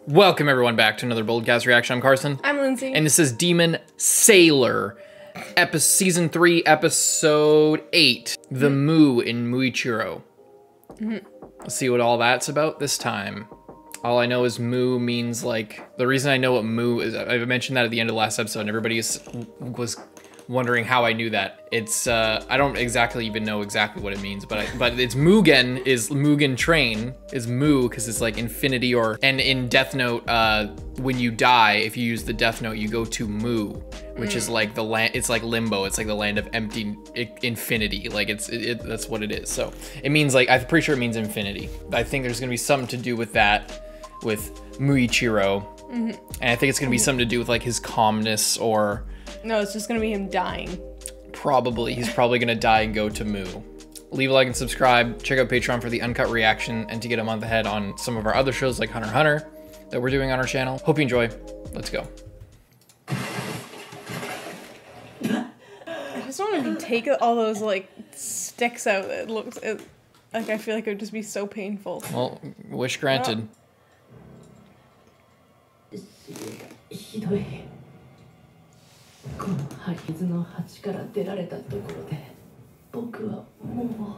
Welcome everyone back to another Boldcast reaction. I'm Carson. I'm Lindsay. And this is Demon Sailor, Season 3, Episode 8, The Mu in Muichiro. Let's see what all that's about this time. All I know is Mu means like, the reason I know what Mu is, I mentioned that at the end of the last episode and everybody was wondering how I knew that. It's, I don't exactly even know exactly what it means, but it's Mugen is Mugen train is Mu because it's like infinity and in Death Note, when you die, if you use the Death Note, you go to Mu, which is like the land, it's like limbo. It's like the land of empty infinity. Like that's what it is. So it means like, I'm pretty sure it means infinity. I think there's gonna be something to do with that, with Muichiro. And I think it's gonna be something to do with like his calmness or, no, it's just gonna be him dying. Probably. He's probably gonna die and go to Mu. Leave a like and subscribe. Check out Patreon for the uncut reaction and to get a month ahead on some of our other shows like Hunter x Hunter that we're doing on our channel. Hope you enjoy. Let's go. I just want to take all those like sticks out. It looks like I feel like it would just be so painful. Well, wish granted. Oh. このハリズの鉢から出られたところで僕はも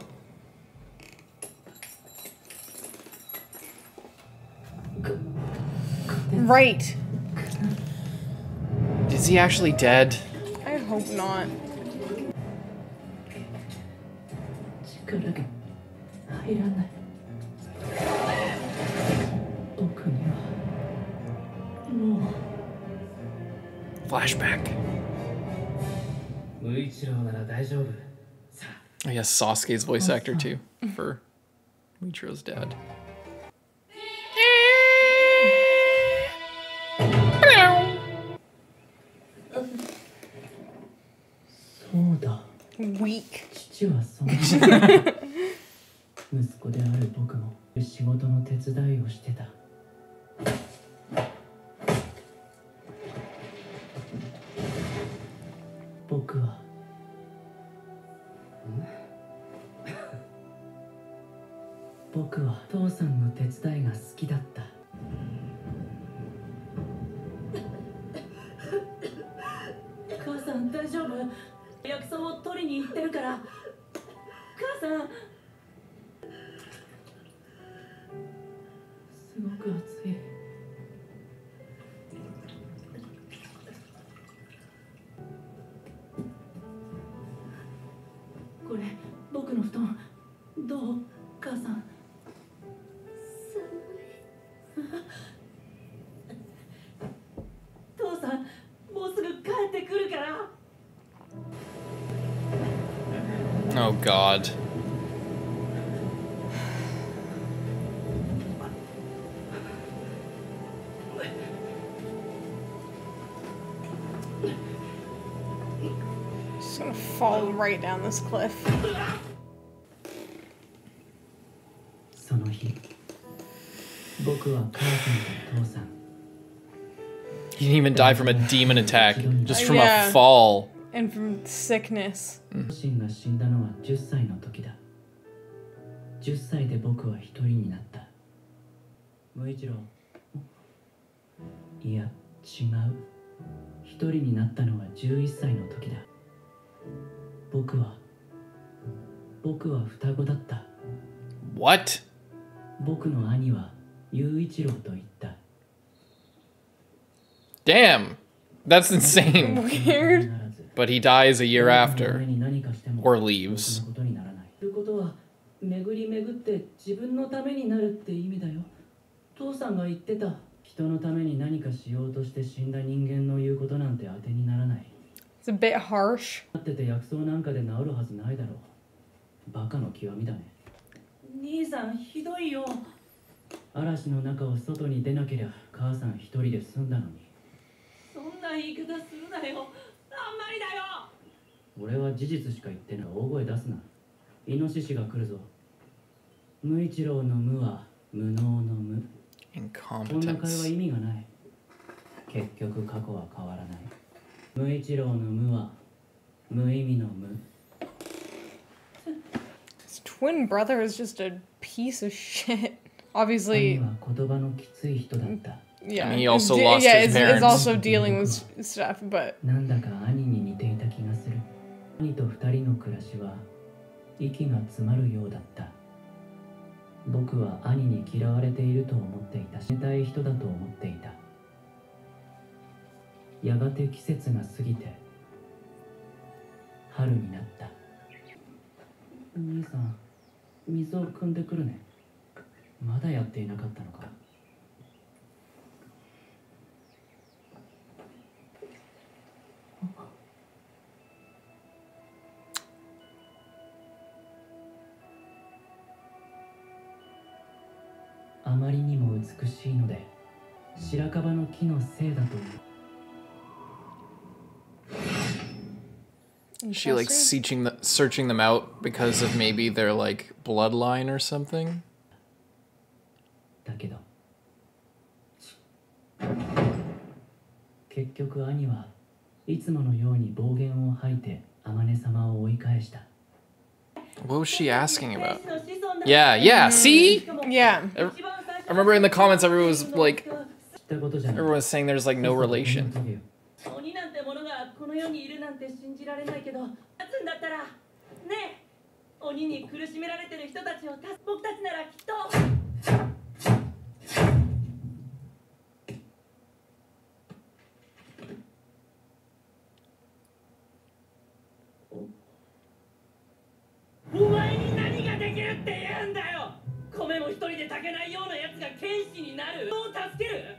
う Right. Is he actually dead? I hope not. 力が入らない僕にはもう Flashback. Oh yes, Sasuke's voice actor too, for Muichiro's dad. Weak. 父はそう息子である僕も仕事の手伝いをしてた僕は僕は父さんの手伝いが好きだった母さん大丈夫薬草を取りに行ってるから母さんすごく暑いこれ僕の布団どう母さん父さんもうすぐ帰ってくるから Oh God. Just gonna fall right down this cliff. その日僕は母さんと父さん He didn't even die from a demon attack, just from Yeah. a fall. And from sickness. 両親が死んだのは10歳の時だ10歳で僕は一人になった無一郎いや違う一人になったのは11歳の時だ僕は双子だった What? 僕の兄は雄一郎と言った Damn. That's insane. Weird. But he dies a year after. Or leaves. ということは巡り巡って自分のためになるって意味だよ父さんが言ってた人のために何かしようとして死んだ人間の言うことなんて当てにならない It's a bit harsh. 待ってて薬草なんかで治るはずないだろうバカの極みだね兄さんひどいよ嵐の中を外に出なけりゃ母さん一人で済んだのにそんな言い方するなよあんまりだよ俺は事実しか言ってない大声出すなイノシシが来るぞ無一郎の無は無能の無こんな会話 Incompetence. 意味がない結局過去は変わらない無一郎の無は無意味の無 His twin brother is just a piece of shit. Obviously, Yeah. I mean, he also lost his parents. It's also dealing with stuff, but なんだか兄に似ていた気がする。兄と二人の暮らしは息が詰まるようだった。僕は兄に嫌われていると思っていた。冷たい人だと思っていた。やがて季節が過ぎて春になった。兄さん、水を汲んでくるね。まだやっていなかったのか。あまりにも美しいので白樺の木のせいだと思う。She like searching them out because of maybe their like bloodline or something. だけど結局兄はいつものように暴言を吐いて天音様を追い返した。 What was she asking about? Yeah, see? yeah. I remember in the comments everyone was like, everyone was saying there's like no relation. 鬼なんてものがこの世にいるなんて信じられないけど、勝つんだったらねえ、鬼に苦しめられてる人たちを僕たちならきっと。お前に何ができるって言うんだよ。米も一人で炊けないようなやつが剣士になる。どう助ける？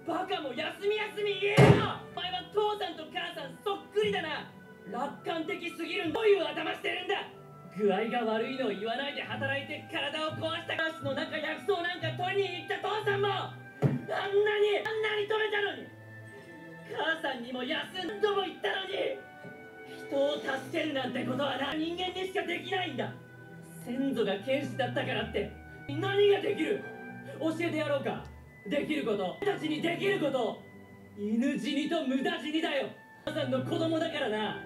バカも休み言えよ。お前は父さんと母さんそっくりだな。楽観的すぎる。どういう頭してるんだ。具合が悪いのを言わないで働いて体を壊したガスの中薬草なんか取りに行った父さんもあんなに止めたのに、母さんにも休んとも言ったのに、人を助けるなんてことはな、人間にしかできないんだ。先祖が剣士だったからって何ができる？教えてやろうか。できること、俺たちにできること。犬死にと無駄死にだよ。母さんの子供だからな。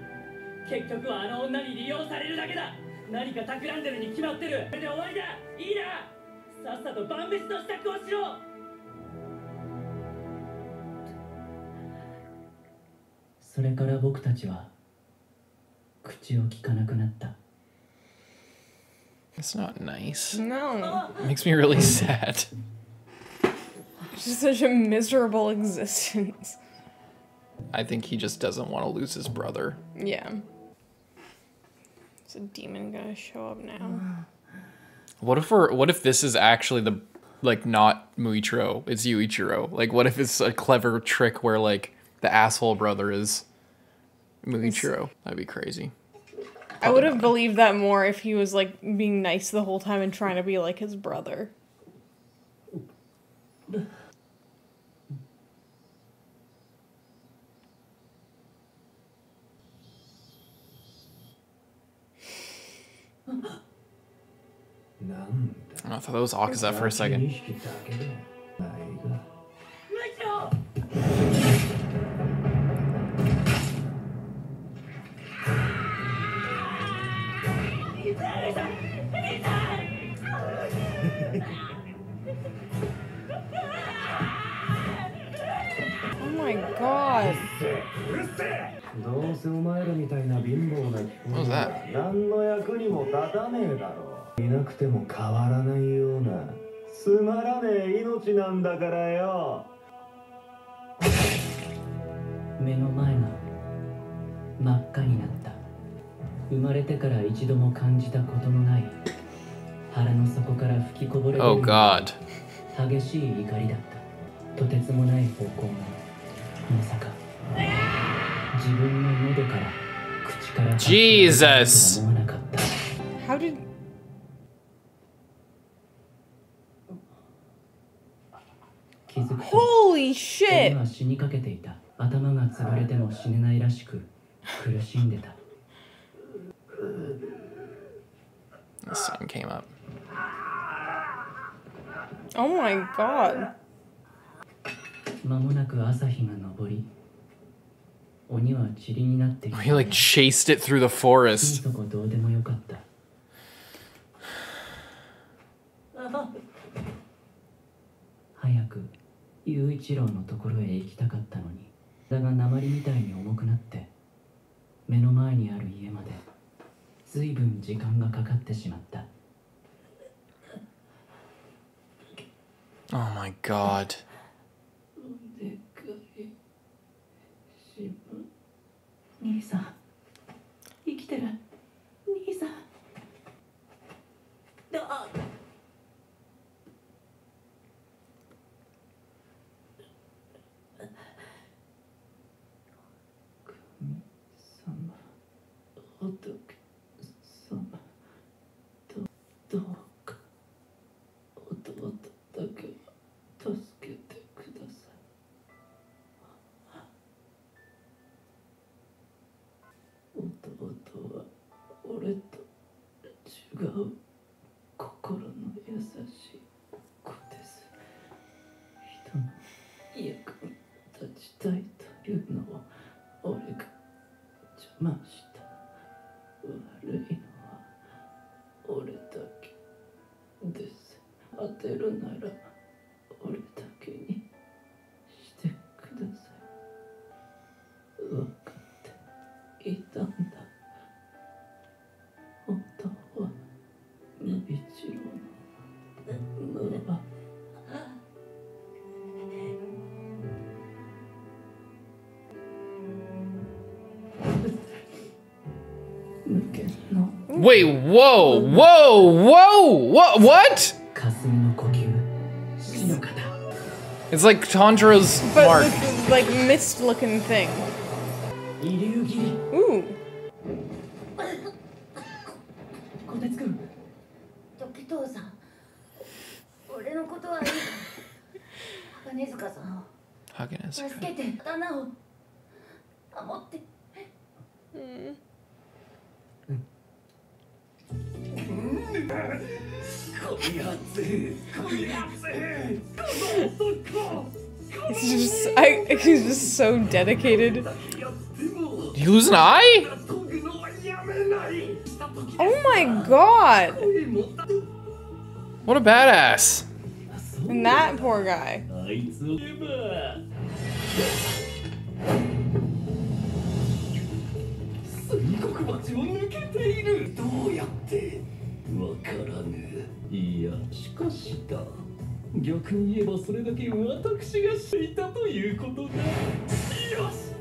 結局はあの女に利用されるだけだ。何か企んでるに決まってる。それで終わりだ。いいな。さっさと晩飯の支度をしろ。それから僕たちは口を聞かなくなった。 It's not nice. No. It makes me really sad. It's just such a miserable existence. I think he just doesn't want to lose his brother. Yeah. Is a demon gonna show up now? What if this is actually the, like, not Muichiro, it's Yuichiro? Like, what if it's a clever trick where, like, the asshole brother is Muichiro? That'd be crazy. I would have believed that more if he was, like, being nice the whole time and trying to be like his brother. I thought that was Akaza for a second. Oh my god. What was that? 何の役にも立たねえだろ。いなくても変わらないようなつまらねえ命なんだからよ。目の前が真っ赤になった。生まれてから一度も感じたことのない腹の底から吹きこぼれる Oh God. 激しい怒りだった。とてつもない方向がまさか自分の喉から口から Jesus. 思わなかった。 How did... 気づくと Holy 俺 shit! は死にかけていた。頭が潰れても死ねないらしく苦しんでた。 The sun came up. Oh my god. 間もなく朝日が昇り、鬼は塵になってきた。 He like chased it through the forest. そこどうでもよかった。早く雄一郎のところへ行きたかったのに、だが鉛みたいに重くなって目の前にある家まで随分時間がかかってしまった。 Oh my god. でかい島。兄さん生きてる。兄さん。あっ。どうか弟だけは助けてください。弟は俺と違う心の優しい子です。人の役に立ちたいというのを俺が邪魔した。悪いのは俺だけです。当てるなら俺だけにしてください。分かっていたんだ。本当は無一郎の無は無限の Wait, whoa, whoa, whoa, what? 霞の呼吸死の方。 It's like Tanjiro's But mark. this like mist looking thing. 遺留切り。 Ooh. こてつくん。時藤さん、俺のことはいいから鋼塚さんを Hugging his 助けて、刀を守って。He's just so dedicated. Did you lose an eye? Oh my god. What a badass. And that poor guy. あいつを言えば水国鉢を抜けている。どうやってわからぬ。いやしかしだ、逆に言えばそれだけ私がしていたということだ。よし。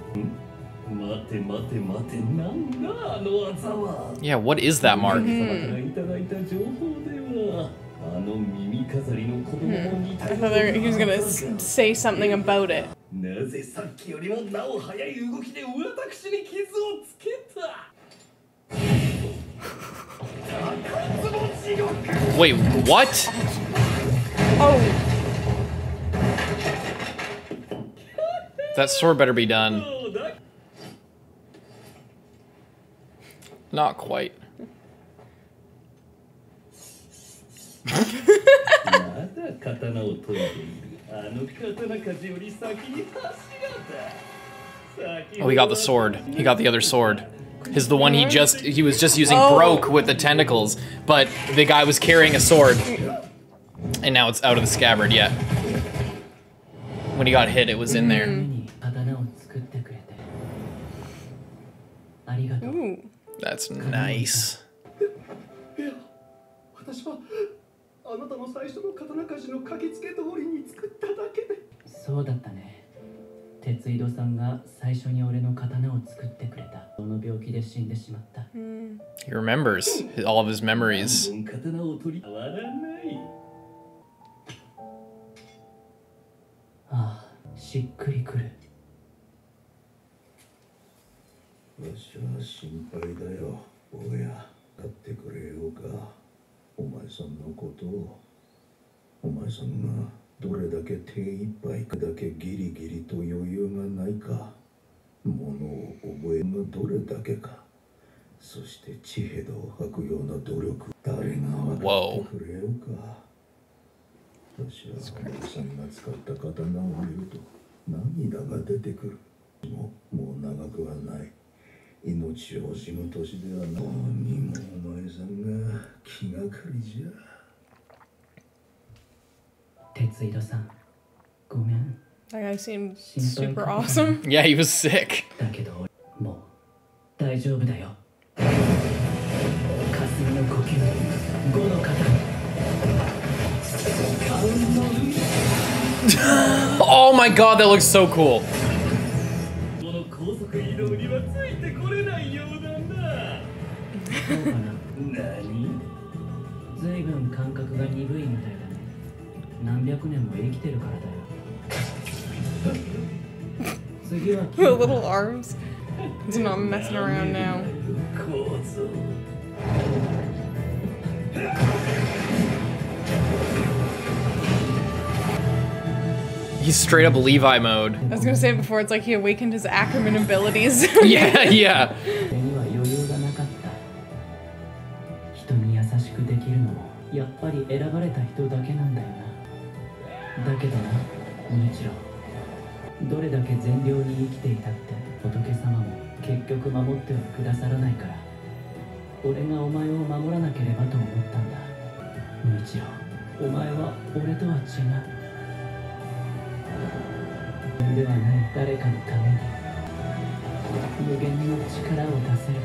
待て待て待て、なんだあの技は。 Yeah, what is that mark? 様からいただいた情報では、あの耳飾りの子供も似た I thought he was gonna say something about it. なぜさっきよりもなお速い動きで私に傷をつけた。 Wait, what? Oh. That sword better be done. Not quite. まだ刀を研いでいる。あの刀鍛冶より先に柱だ。 Oh, he got the sword. He got the other sword. His the one he was just using broke with the tentacles, but the guy was carrying a sword. And now it's out of the scabbard yet. When he got hit, it was in there. Ooh. That's nice. 私はあなたの最初の刀鍛冶の書きつけ通りに作っただけで。そうだったね。鉄井戸さんが最初に俺の刀を作ってくれた。その病気で死んでしまった。 He remembers all of his memories. 刀を取り変わらない。ああ、しっくりくる。わしは心配だよ、坊や。買ってくれようか。お前さんのことを。お前さんがどれだけ手一杯かだけギリギリと余裕がないか。ものを覚えるがどれだけか。そして地平道を吐くような努力。誰が分かってくれようか。私はお前さんが使った刀を見ると涙が出てくる。もう長くはない。命を惜しむ年ではない。どうにもお前さんが気がかりじゃ。鉄井戸さん、ごめん。 That guy seemed super awesome. Yeah, he was sick. だけどもう大丈夫だよ。霞の呼吸5の型。カウンの海。 Oh my god, that looks so cool. この高速移動にはついてこれないようだな。そうかな。何？ずいぶん感覚が鈍いみたいだね。何百年も生きてるからだよ。次は The little arms. He's not messing around now. 構造。 He's straight up Levi mode. I was gonna say before, it's like he awakened his Ackerman abilities. Yeah, yeah. 手には余裕がなかった。人に優しくできるのもやっぱり選ばれた人だけなんだよな。だけどな、ムイチロ。どれだけ善良に生きていたって仏様も結局守ってはくださらないから、俺がお前を守らなければと思ったんだ。ムイチロ、お前は俺とは違う。ではない誰かのために無限の力を出せる。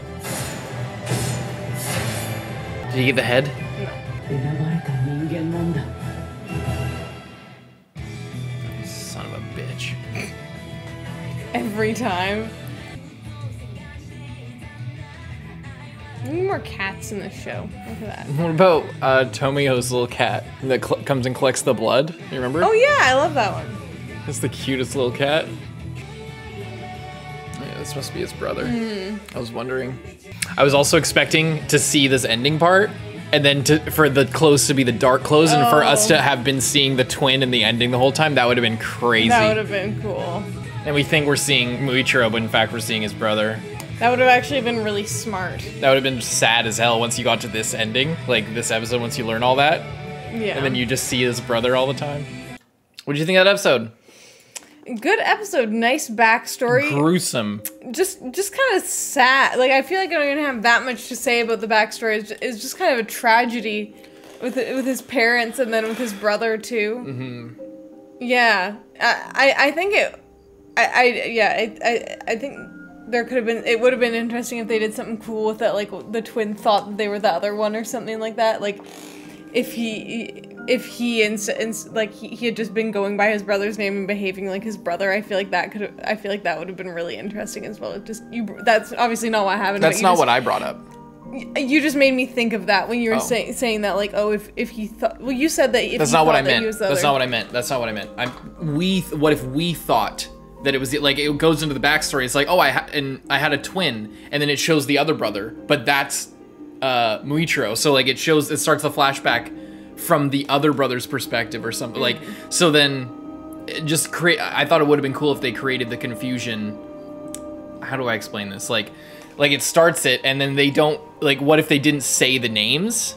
Did you get the head? 選ばれた人間なんだ。 Son of a bitch. Every time. We need more cats in this show. Look at that. What about Tomio's little cat that comes and collects the blood? You remember? Oh yeah, I love that one. It's the cutest little cat. Yeah, this must be his brother. I was wondering. I was also expecting to see this ending part, and then for the clothes to be the dark clothes, and for us to have been seeing the twin in the ending the whole time. That would have been crazy. That would have been cool. And we think we're seeing Muichiro, but in fact we're seeing his brother. That would have actually been really smart. That would have been sad as hell once you got to this ending, like this episode, once you learn all that. Yeah. And then you just see his brother all the time. What did you think of that episode? Good episode, nice backstory. Gruesome. Just kind of sad. Like I feel like I don't even have that much to say about the backstory. It's just kind of a tragedy with his parents and then with his brother too. Mm-hmm. Yeah, I think it. I think there could have been. It would have been interesting if they did something cool with that. Like the twin thought that they were the other one or something like that. Like if he had just been going by his brother's name and behaving like his brother, I feel like that would have been really interesting as well. That's obviously not what happened. That's not what I brought up. You just made me think of that when you were saying that, like, oh, if he thought, well, you said that if that's he not what I thought that meant. he was the That's other. not what I meant. That's not what I meant. What if we thought that it was like it goes into the backstory? It's like, oh, I had a twin, and then it shows the other brother, but that's Muichiro. So like it starts the flashback from the other brother's perspective or something. Like, so then I thought it would have been cool if they created the confusion. How do I explain this? Like it starts it and then they don't, like, what if they didn't say the names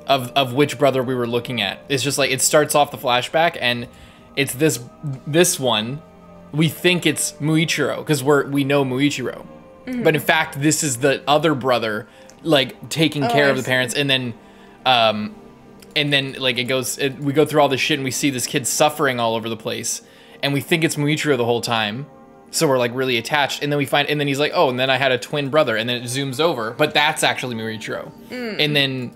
of which brother we were looking at? It's just like, it starts off the flashback and it's this one. We think it's Muichiro because we know Muichiro. But in fact, this is the other brother, like, taking care of the parents, and then like we go through all this shit and we see this kid suffering all over the place, and we think it's Muichiro the whole time, so we're like really attached, and then he's like, oh, and then I had a twin brother, and then it zooms over, but that's actually Muichiro, and then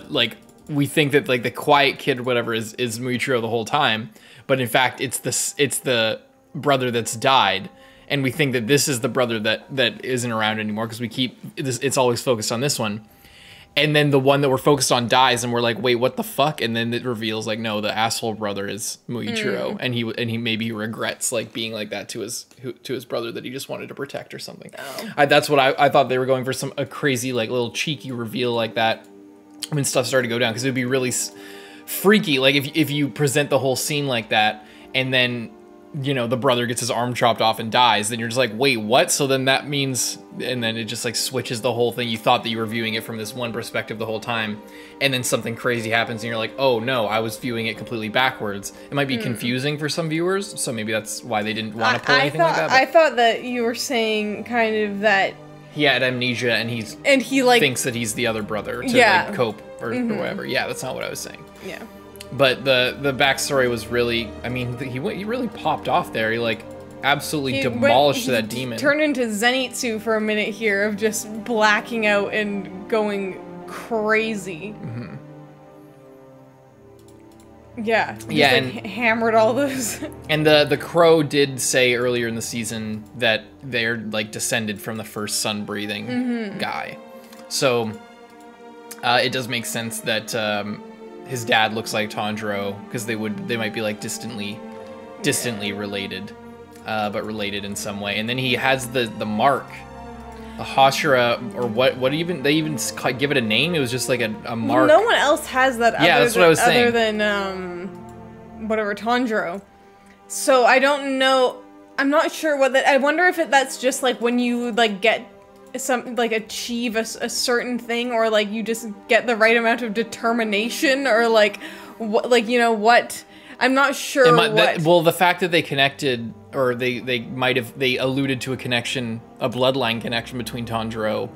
like we think that like the quiet kid or whatever is Muichiro the whole time, but in fact it's the brother that's died. And we think that this is the brother that isn't around anymore because we keep it's always focused on this one. And then the one that we're focused on dies, and we're like, wait, what the fuck? And then it reveals like, no, the asshole brother is Muichiro, and he maybe regrets like being like that to his brother that he just wanted to protect or something. That's what I thought they were going for, a crazy like little cheeky reveal like that when stuff started to go down, because it would be really freaky like if you present the whole scene like that and then, you know, the brother gets his arm chopped off and dies, then you're just like, wait, what? So then that means, and then it just like switches the whole thing. You thought that you were viewing it from this one perspective the whole time, and then something crazy happens and you're like, oh no, I was viewing it completely backwards. It might be confusing for some viewers, so maybe that's why they didn't want to pull anything like that. I thought that you were saying kind of that he had amnesia and he like thinks that he's the other brother to like cope or whatever. Yeah, that's not what I was saying. Yeah. But the backstory was really, I mean, he really popped off there. He like absolutely demolished that demon. Turned into Zenitsu for a minute here of just blacking out and going crazy. Mm-hmm. Yeah. Just, yeah, like, and hammered all those. And the crow did say earlier in the season that they're like descended from the first sun breathing guy. So it does make sense that his dad looks like Tanjiro, because they might be like distantly related, but related in some way. And then he has the mark, a Hashira, or what even they even give it a name. It was just like a mark. No one else has that. Yeah, that's what I was saying. Other than whatever, Tanjiro. So I don't know. I'm not sure what that. I wonder if that's just like when you like get some like achieve a certain thing, or like you just get the right amount of determination, or like what, like, you know what. I'm not sure well, the fact that they connected, or they alluded to a bloodline connection between Tanjiro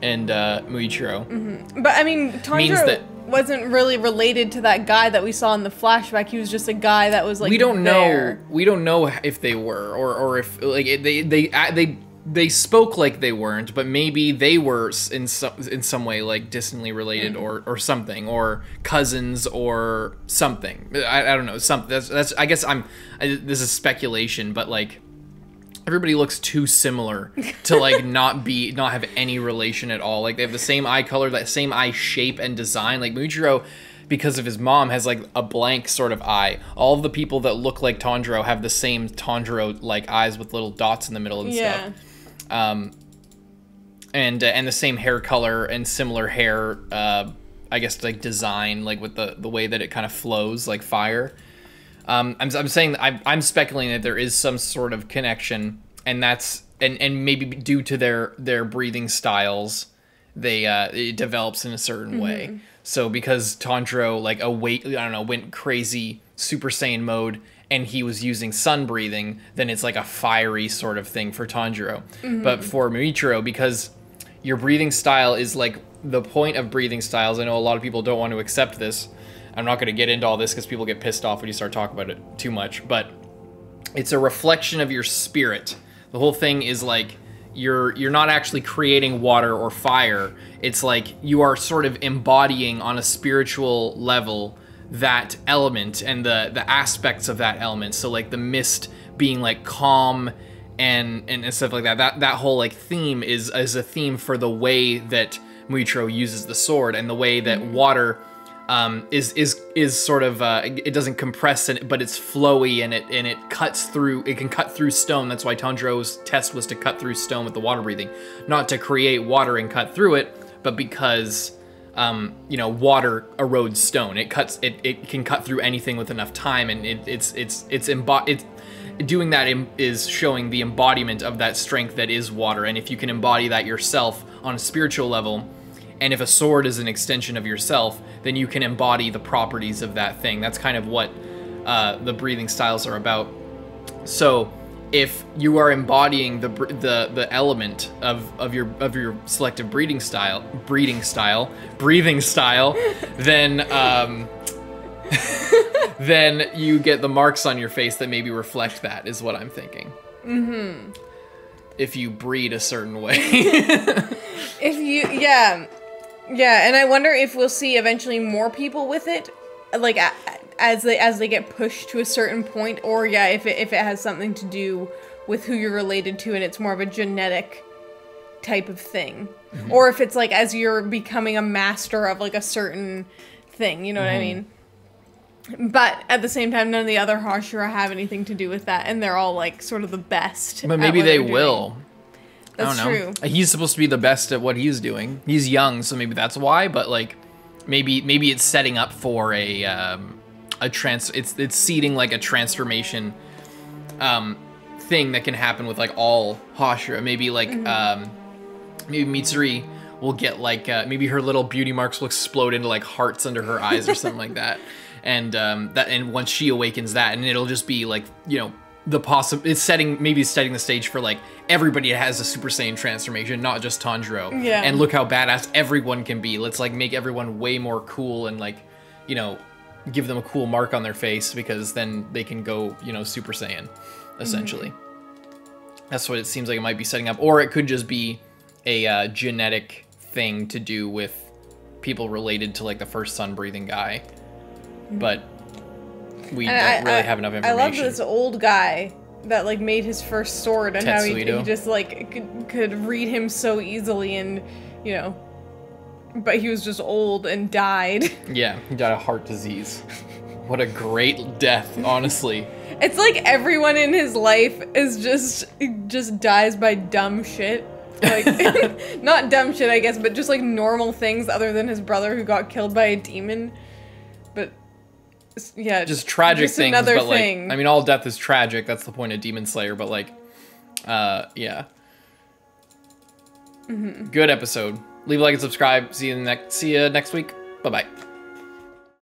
and Muichiro. Mm-hmm. But I mean, Tanjiro wasn't really related to that guy that we saw in the flashback. He was just a guy that was like we don't there. know. We don't know if they were, or if like they spoke like they weren't, but maybe they were in some way like distantly related, or something, or cousins of something. I don't know, something. That's I guess this is speculation, but like everybody looks too similar to like not have any relation at all. Like they have the same eye color, that same eye shape and design. Like Muichiro, because of his mom, has like a blank sort of eye. All of the people that look like Tanjiro have the same Tanjiro like eyes with little dots in the middle and stuff. And the same hair color and similar hair, I guess like design, like with the way that it kind of flows like fire. I'm saying I'm speculating that there is some sort of connection, and that's and maybe due to their breathing styles, it develops in a certain way. So because Tanjiro went crazy Super Saiyan mode, and he was using sun breathing, then it's like a fiery sort of thing for Tanjiro. But for Muichiro, because your breathing style is like the point of breathing styles. I know a lot of people don't want to accept this. I'm not going to get into all this because people get pissed off when you start talking about it too much, but it's a reflection of your spirit. The whole thing is like you're not actually creating water or fire. It's like you are sort of embodying on a spiritual level that element and the aspects of that element. So like the mist being like calm and stuff like that. That whole like theme is a theme for the way that Muichiro uses the sword, and the way that water is sort of it doesn't compress but it's flowy, and it cuts through. It can cut through stone. That's why Tanjiro's test was to cut through stone with the water breathing, not to create water and cut through it, but because water erodes stone. It can cut through anything with enough time, and doing that is showing the embodiment of that strength that is water. And if you can embody that yourself on a spiritual level, and if a sword is an extension of yourself, then you can embody the properties of that thing. That's kind of what the breathing styles are about. So if you are embodying the element of your selective breathing style, then then you get the marks on your face that maybe reflect that, is what I'm thinking. If you breed a certain way. And I wonder if we'll see eventually more people with it, like as they get pushed to a certain point, or if it has something to do with who you're related to, and it's more of a genetic type of thing, or if it's like as you're becoming a master of like a certain thing, you know what I mean? But at the same time, none of the other Hashira have anything to do with that, and they're all like sort of the best. But maybe they will. That's true. He's supposed to be the best at what he's doing. He's young, so maybe that's why. But like, maybe it's setting up for it's seeding like a transformation thing that can happen with like all Hashira. Maybe like maybe Mitsuri will get like maybe her little beauty marks will explode into like hearts under her eyes or something like that. And once she awakens that, and it'll just be like, it's setting the stage for like everybody has a Super Saiyan transformation, not just Tanjiro. Yeah. And look how badass everyone can be. Let's like make everyone way more cool and like, give them a cool mark on their face, because then they can go, you know, Super Saiyan, essentially. That's what it seems like it might be setting up. Or it could just be a genetic thing to do with people related to, like, the first sun-breathing guy. But we don't really have enough information. I love this old guy that, like, made his first sword, and how he just, like, could read him so easily, and, you know, but he was just old and died. Yeah, he died of heart disease. What a great death, honestly. It's like everyone in his life is just dies by dumb shit. Like, not dumb shit, I guess, but just, like, normal things other than his brother who got killed by a demon. But, yeah. Just tragic things, another but, like, thing. I mean, all death is tragic. That's the point of Demon Slayer, but, like, yeah. Good episode. Leave a like and subscribe. See you next week. Bye-bye.